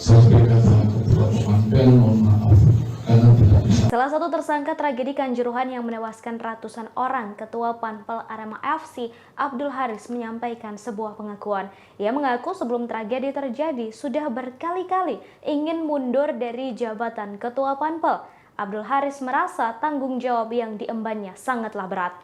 Sebagai kata ketua Panpel, mohon maaf karena tidak bisa. Salah satu tersangka tragedi Kanjuruhan yang menewaskan ratusan orang, Ketua Panpel Arema FC, Abdul Haris menyampaikan sebuah pengakuan. Ia mengaku sebelum tragedi terjadi sudah berkali-kali ingin mundur dari jabatan Ketua Panpel. Abdul Haris merasa tanggung jawab yang diembannya sangatlah berat.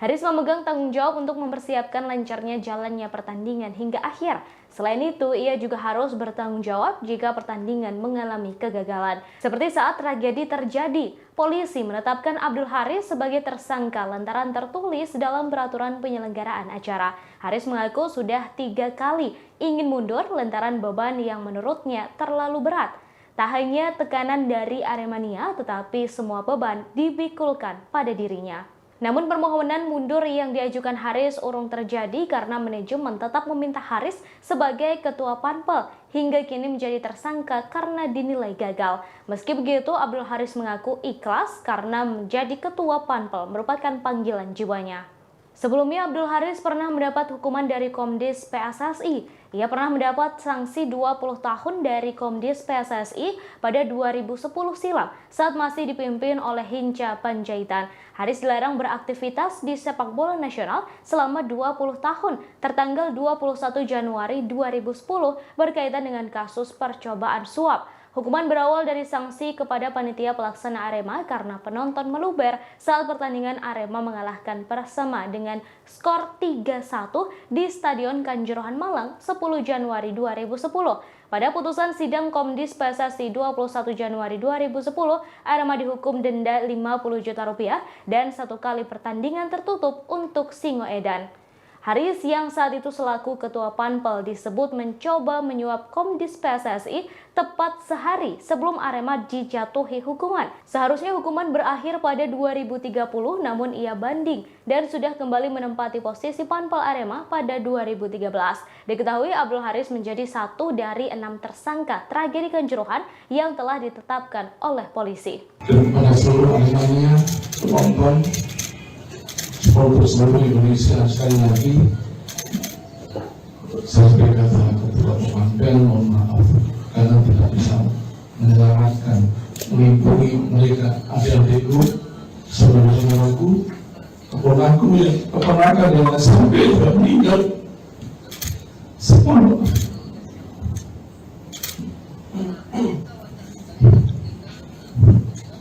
Haris memegang tanggung jawab untuk mempersiapkan lancarnya jalannya pertandingan hingga akhir. Selain itu, ia juga harus bertanggung jawab jika pertandingan mengalami kegagalan. Seperti saat tragedi terjadi, polisi menetapkan Abdul Haris sebagai tersangka lantaran tertulis dalam peraturan penyelenggaraan acara. Haris mengaku sudah 3 kali ingin mundur lantaran beban yang menurutnya terlalu berat. Tak hanya tekanan dari Aremania, tetapi semua beban dipikulkan pada dirinya. Namun permohonan mundur yang diajukan Haris urung terjadi karena manajemen tetap meminta Haris sebagai ketua Panpel hingga kini menjadi tersangka karena dinilai gagal. Meski begitu, Abdul Haris mengaku ikhlas karena menjadi ketua Panpel merupakan panggilan jiwanya. Sebelumnya, Abdul Haris pernah mendapat hukuman dari Komdis PSSI. Ia pernah mendapat sanksi 20 tahun dari Komdis PSSI pada 2010 silam saat masih dipimpin oleh Hinca Panjaitan. Haris dilarang beraktivitas di sepak bola nasional selama 20 tahun tertanggal 21 Januari 2010 berkaitan dengan kasus percobaan suap. Hukuman berawal dari sanksi kepada panitia pelaksana Arema karena penonton meluber saat pertandingan Arema mengalahkan Persema dengan skor 3-1 di Stadion Kanjuruhan Malang 10 Januari 2010. Pada putusan sidang Komdis PSSI 21 Januari 2010, Arema dihukum denda 50 juta rupiah dan 1 kali pertandingan tertutup untuk Singoedan. Haris yang saat itu selaku ketua Panpel disebut mencoba menyuap Komdis PSSI tepat sehari sebelum Arema dijatuhi hukuman. Seharusnya hukuman berakhir pada 2030 namun ia banding dan sudah kembali menempati posisi Panpel Arema pada 2013. Diketahui Abdul Haris menjadi satu dari 6 tersangka tragedi Kanjuruhan yang telah ditetapkan oleh polisi. Dan pada seluruh Aremania, penonton, supporter seluruh Indonesia, sekali lagi saya sebagai kata ketua Panpel, mohon maaf karena tidak bisa menyelamatkan, melindungi mereka, adik-adikku, saudara-saudaraku, keponakanku yang keponakan yang sampai sudah meninggal semua.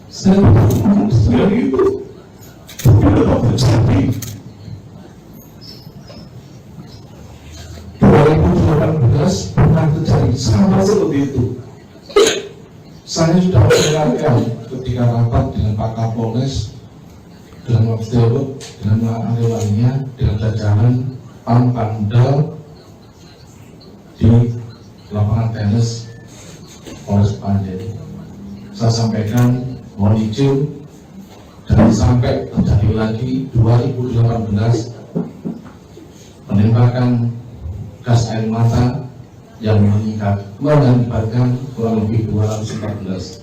Saya ngomong sekali itu tidak terjadi. 2018 pernah terjadi sama seperti itu. Saya sudah mendengarkan ketika rapat dengan Pak Kapolres, dengan Wakil dengan Aremania, dengan jajaran Pamdal di lapangan tenis Polres Panjang. Saya sampaikan mohon izin. Dan sampai terjadi lagi 2018 penembakan gas air mata yang meningkat mengakibatkan kurang lebih 214